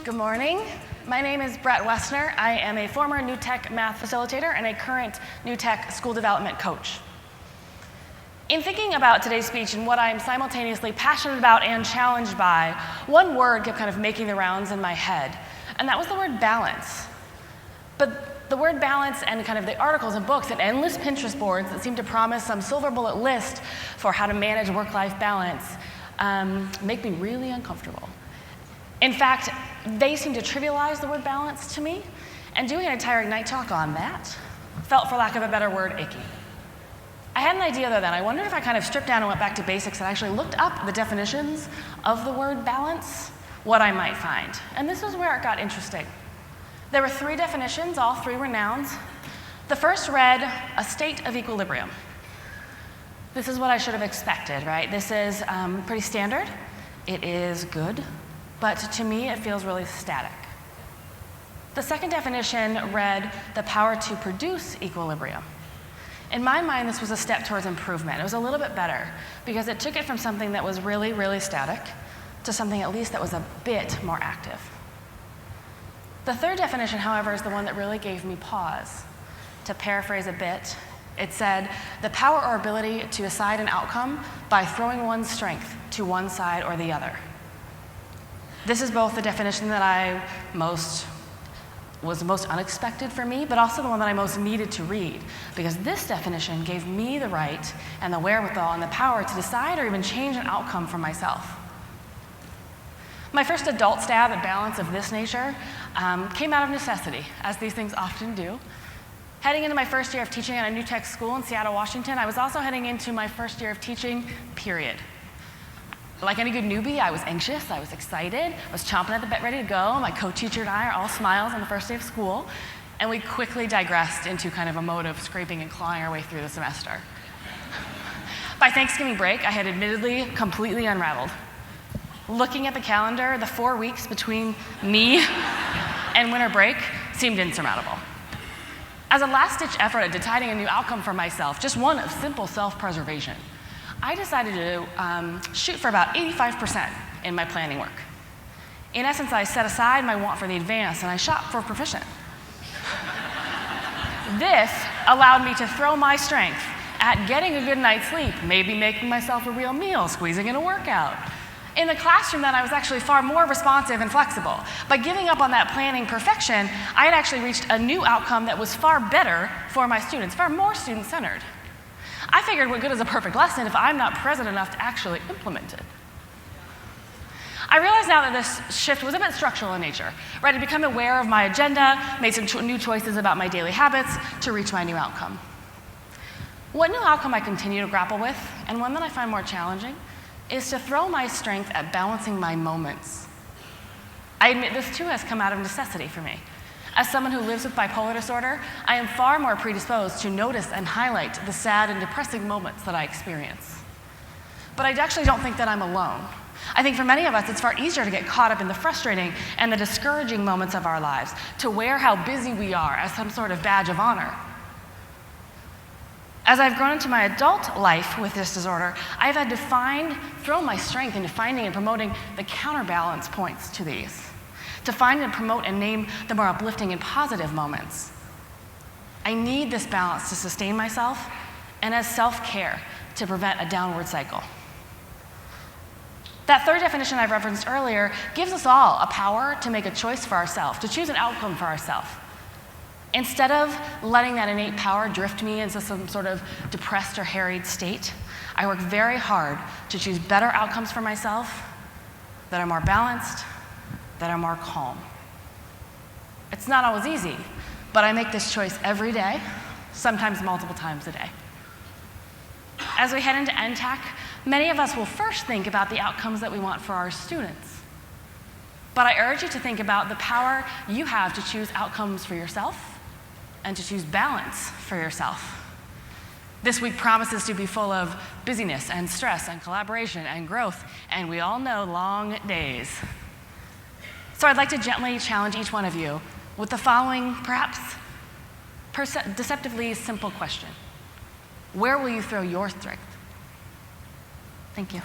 Good morning. My name is Brette Woessner. I am a former NTAC math facilitator and a current NTAC school development coach. In thinking about today's speech and what I'm simultaneously passionate about and challenged by, one word kept kind of making the rounds in my head, and that was the word balance. But the word balance and kind of the articles and books and endless Pinterest boards that seem to promise some silver bullet list for how to manage work-life balance make me really uncomfortable. In fact, they seem to trivialize the word balance to me, and doing an entire Ignite talk on that felt, for lack of a better word, icky. I had an idea though then. I wondered if I kind of stripped down and went back to basics and actually looked up the definitions of the word balance, what I might find. And this is where it got interesting. There were 3 definitions, all 3 were nouns. The first read, a state of equilibrium. This is what I should have expected, right? This is pretty standard. It is good. But to me, it feels really static. The second definition read, the power to produce equilibrium. In my mind, this was a step towards improvement. It was a little bit better because it took it from something that was really, really static to something at least that was a bit more active. The third definition, however, is the one that really gave me pause. To paraphrase a bit, it said, the power or ability to decide an outcome by throwing one's strength to one side or the other. This is both the definition that was most unexpected for me, but also the one that I most needed to read, because this definition gave me the right and the wherewithal and the power to decide or even change an outcome for myself. My first adult stab at balance of this nature came out of necessity, as these things often do. Heading into my first year of teaching at a NTAC school in Seattle, Washington, I was also heading into my first year of teaching, period. Like any good newbie, I was anxious, I was excited, I was chomping at the bit ready to go. My co-teacher and I are all smiles on the first day of school, and we quickly digressed into kind of a mode of scraping and clawing our way through the semester. By Thanksgiving break, I had admittedly completely unraveled. Looking at the calendar, the 4 weeks between me and winter break seemed insurmountable. As a last-ditch effort at deciding a new outcome for myself, just one of simple self-preservation, I decided to shoot for about 85% in my planning work. In essence, I set aside my want for the advanced and I shot for proficient. This allowed me to throw my strength at getting a good night's sleep, maybe making myself a real meal, squeezing in a workout. In the classroom then, I was actually far more responsive and flexible. By giving up on that planning perfection, I had actually reached a new outcome that was far better for my students, far more student-centered. I figured what good is a perfect lesson if I'm not present enough to actually implement it? I realize now that this shift was a bit structural in nature, right? I'd become aware of my agenda, made some new choices about my daily habits to reach my new outcome. What new outcome I continue to grapple with, and one that I find more challenging, is to throw my strength at balancing my moments. I admit this too has come out of necessity for me. As someone who lives with bipolar disorder, I am far more predisposed to notice and highlight the sad and depressing moments that I experience. But I actually don't think that I'm alone. I think for many of us, it's far easier to get caught up in the frustrating and the discouraging moments of our lives, to wear how busy we are as some sort of badge of honor. As I've grown into my adult life with this disorder, I've had to throw my strength into finding and promoting the counterbalance points to these. To find and promote and name the more uplifting and positive moments. I need this balance to sustain myself and as self-care to prevent a downward cycle. That third definition I referenced earlier gives us all a power to make a choice for ourselves, to choose an outcome for ourselves. Instead of letting that innate power drift me into some sort of depressed or harried state, I work very hard to choose better outcomes for myself that are more balanced, that are more calm. It's not always easy, but I make this choice every day, sometimes multiple times a day. As we head into NTAC, many of us will first think about the outcomes that we want for our students. But I urge you to think about the power you have to choose outcomes for yourself and to choose balance for yourself. This week promises to be full of busyness and stress and collaboration and growth, and we all know long days. So I'd like to gently challenge each one of you with the following, perhaps deceptively simple question. Where will you throw your strength? Thank you.